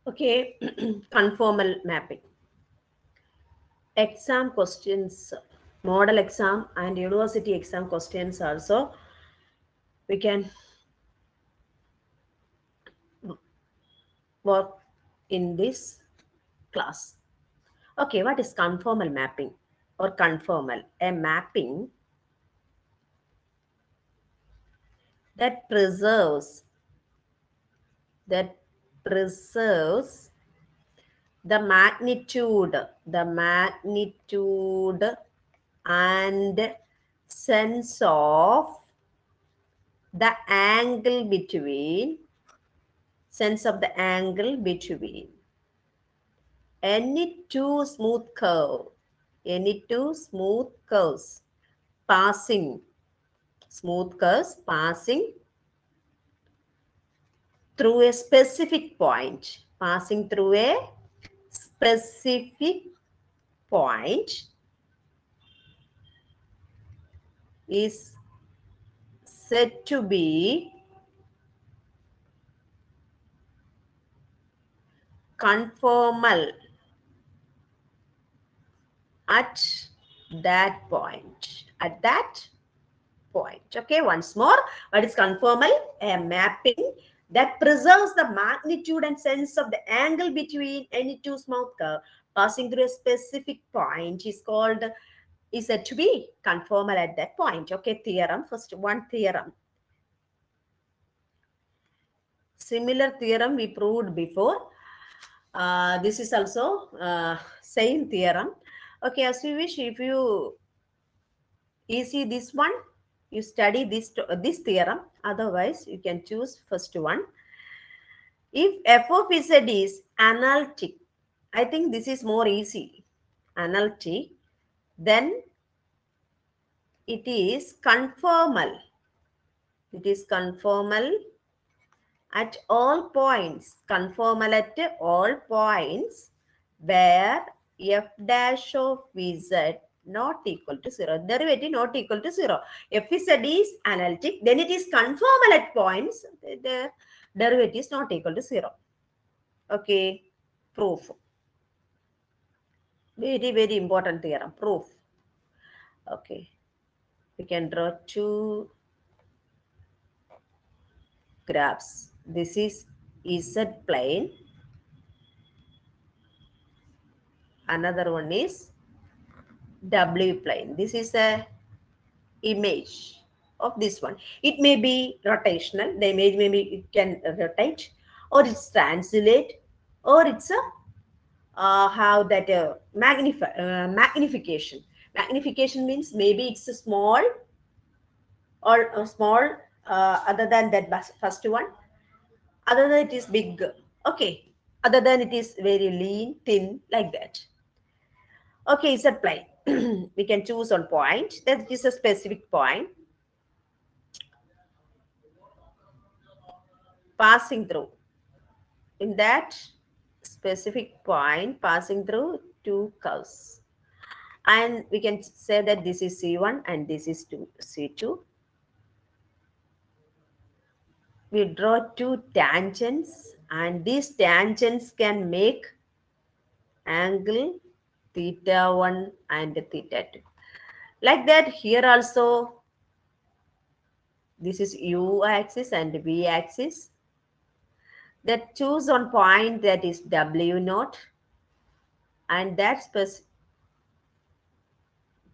Okay, conformal mapping. Exam questions, model exam and university exam questions also we can work in this class. Okay, what is conformal mapping or conformal? A mapping that that preserves the magnitude and sense of the angle between any two smooth curves passing passing through a specific point specific point is said to be conformal at that point. Okay, once more, what is conformal? A mapping that preserves the magnitude and sense of the angle between any two smooth curve passing through a specific point is said to be conformal at that point. Okay, theorem. First one theorem. Similar theorem we proved before. This is also same theorem. Okay, as you wish, if you see this one, you study this theorem. Otherwise, you can choose first one. If f of z is analytic, I think this is more easy. Analytic, then it is conformal. It is conformal at all points. Conformal at all points where f dash of z not equal to 0. Derivative not equal to 0. F z is analytic, then it is conformal at points. The derivative is not equal to 0. Okay, proof. Very, very important theorem. Proof. Okay, we can draw two graphs. This is Z plane. Another one is W plane. This is a image of this one. It may be rotational. The image maybe it can rotate, or it's translate, or it's a have that magnification. Magnification means maybe it's a small or a small other than that first one. Other than it is big. Okay. Other than it is very lean, thin, like that. Okay, it's a plane. We can choose on point. That is a specific point passing through. In that specific point, passing through two curves. And we can say that this is C1 and this is C2. We draw two tangents, and these tangents can make angle theta 1 and theta 2. Like that, here also, this is U axis and V axis. That choose on point that is W naught, and that specific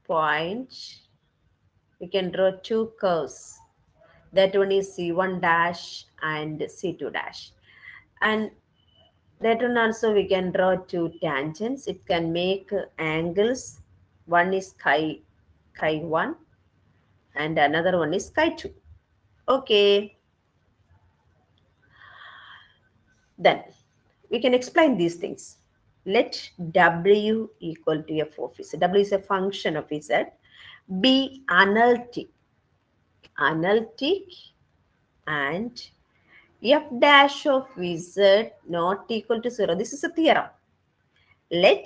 point, we can draw two curves. That one is C1 dash and C2 dash. And that one also we can draw two tangents. It can make angles. One is chi 1 and another one is chi 2. Okay. Then we can explain these things. Let W equal to f of z. W is a function of z. Be analytic. And f dash of z not equal to 0. This is a theorem. Let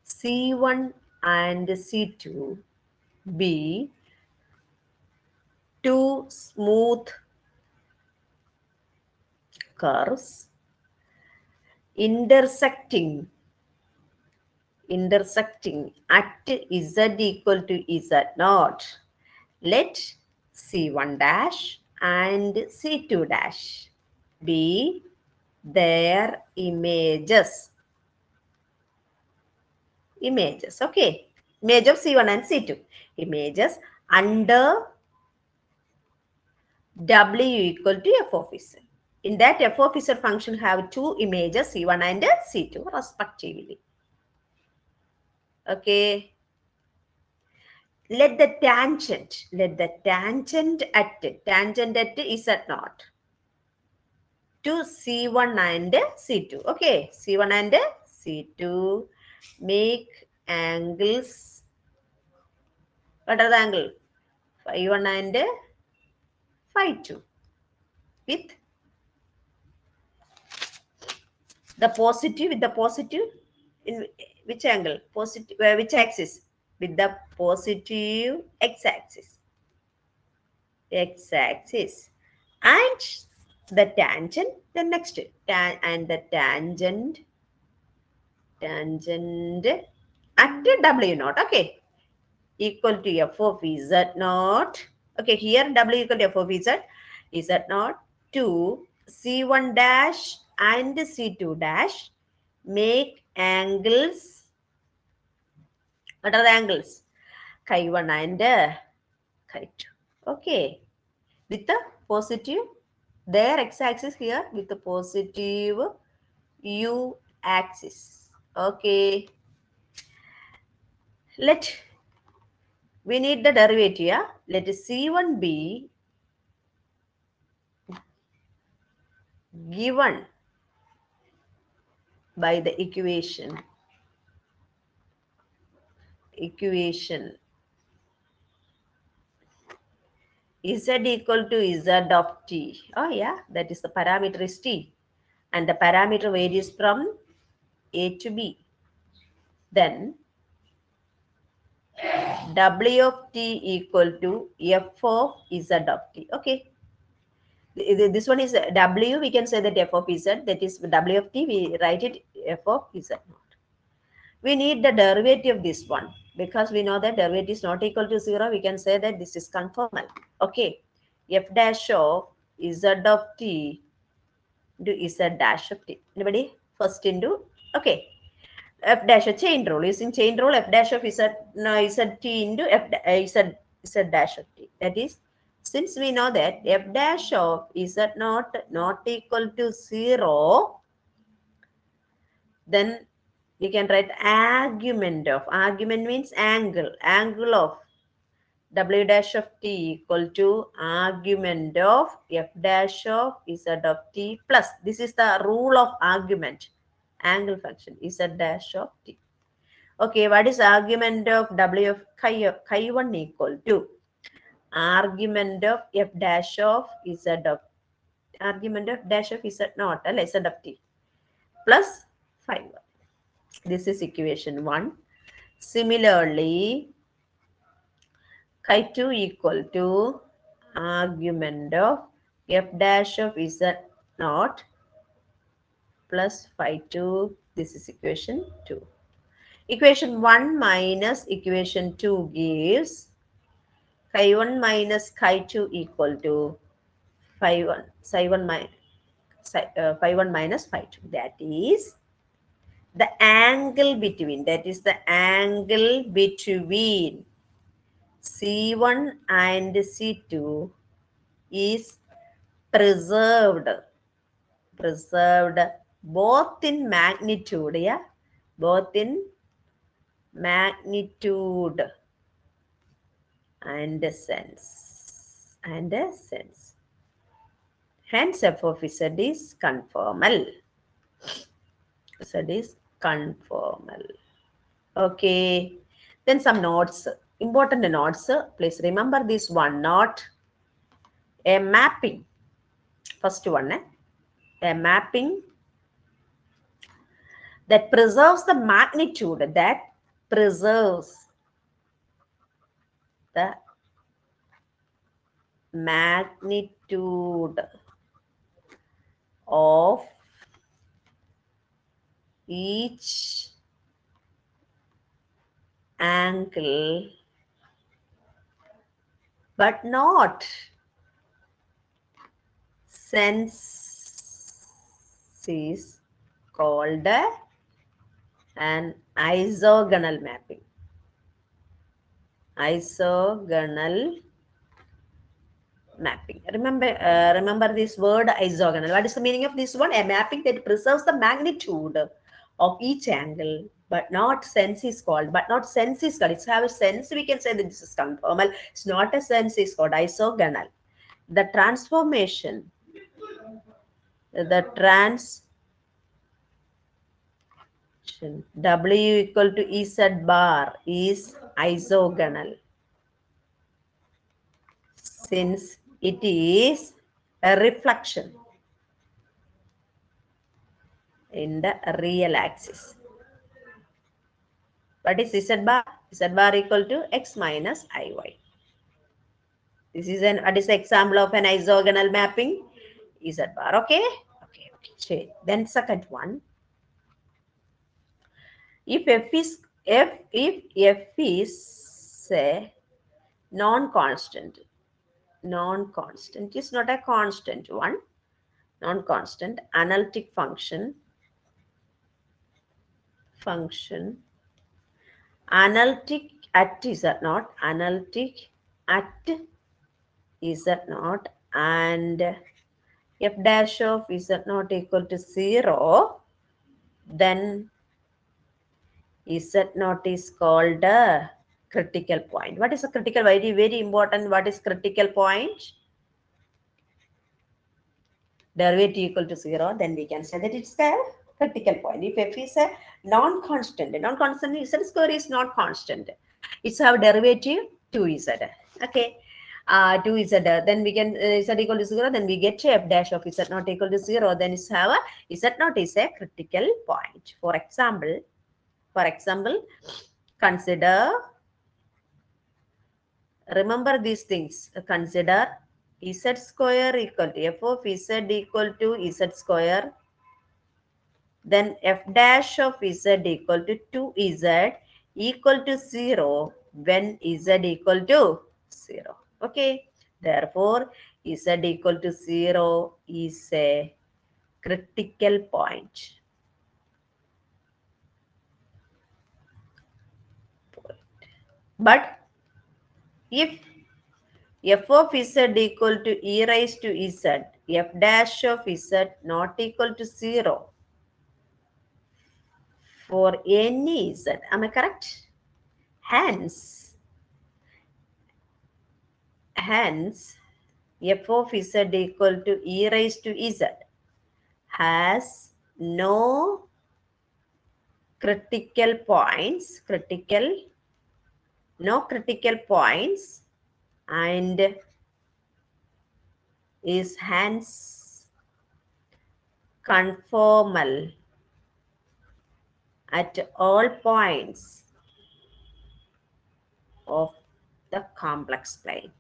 C1 and C2 be two smooth curves intersecting at z equal to z naught. Let C1 dash and C2 dash be their images. Okay. Image of C1 and C2. Images under W equal to f of z. In that f of z function have two images C1 and C2 respectively. Okay. Let the tangent at z naught to C1 and C2. Okay, C1 and C2 make angles. What are the angle? Phi 1 and phi 2 with the positive in which angle? Positive, which axis? With the positive x-axis. And the tangent, the next and the tangent at W naught. Okay, equal to f of z naught. Okay, here W equal to f of z naught to C1 dash and C2 dash make angles. What are the angles? Chi 1 and chi 2. Okay, with the positive, their x-axis here with the positive u axis. Okay, we need the derivative. Yeah? Let C1 be given by the equation z equal to z of t. Oh yeah, that is the parameter is t, and the parameter varies from a to b. Then w of t equal to f of z of t. Okay, this one is w. We can say that f of z, that is w of t. We write it f of z naught. We need the derivative of this one because we know that derivative is not equal to 0. We can say that this is conformal. Okay, f dash of z of t into z dash of t. Anybody? First into, okay, f dash of chain rule. Using chain rule, f dash of z, no, z t into z dash of t. That is, since we know that f dash of z not equal to 0, then you can write argument means angle of w dash of t equal to argument of f dash of z of t plus, this is the rule of argument, angle function z dash of t. Okay, what is argument of w of chi 1 equal to argument of f dash of z of argument of dash of z naught, z of t plus 5. This is equation 1. Similarly, chi 2 equal to argument of f dash of z naught plus phi 2. This is equation 2. Equation 1 minus equation 2 gives chi 1 minus chi 2 equal to phi 1, psi 1 phi 1 minus phi 2. That is the angle between, C1 and C2 is preserved both in magnitude, yeah, both in magnitude and sense. Hence f of z is conformal. Okay, then some notes, important notes. Please remember this one note. A mapping, first one, a mapping that preserves the magnitude, the magnitude of each angle but not sense is called an isogonal mapping. Isogonal mapping. Remember this word isogonal. What is the meaning of this one? A mapping that preserves the magnitude of each angle, but not sense is called. But not sense is called. It's have a sense. We can say that this is conformal. It's not a sense is called isogonal. The transformation, the W equal to EZ bar is isogonal since it is a reflection in the real axis. What is Z bar? Z bar equal to X minus IY. This is what is the example of an isogonal mapping? Z bar. Okay. Okay. Then second one. If F is a non-constant is not a constant one. Non-constant analytic function analytic at Z0 analytic at Z0 and f dash of Z0 equal to 0, then Z0 is called a critical point. What is a critical? Very, very important. What is critical point? Derivative equal to 0, then we can say that it's a critical point. If f is a non-constant z square is not constant. It's have derivative 2z. Okay. 2z, then we can z equal to 0, then we get f dash of z not equal to 0, then it's have a z not is a critical point. For example, consider, remember these things. Consider z square equal to f of z equal to z square, then f dash of z equal to 2z equal to 0 when z equal to 0. Okay. Therefore, z equal to 0 is a critical point. But if f of z equal to e raised to z, f dash of z not equal to 0 for any z, am I correct? Hence, f of z equal to e raised to z has no critical points, and is hence conformal at all points of the complex plane.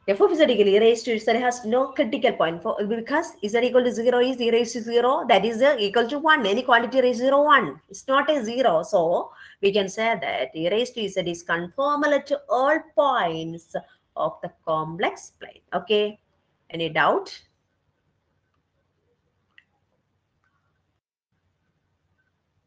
F of z equal e raised to z has no critical point because z equal to 0 is e raised to 0, that is equal to 1. Any quantity raised to 0, 1. It's not a 0. So we can say that e raised to z is conformal to all points of the complex plane. Okay. Any doubt?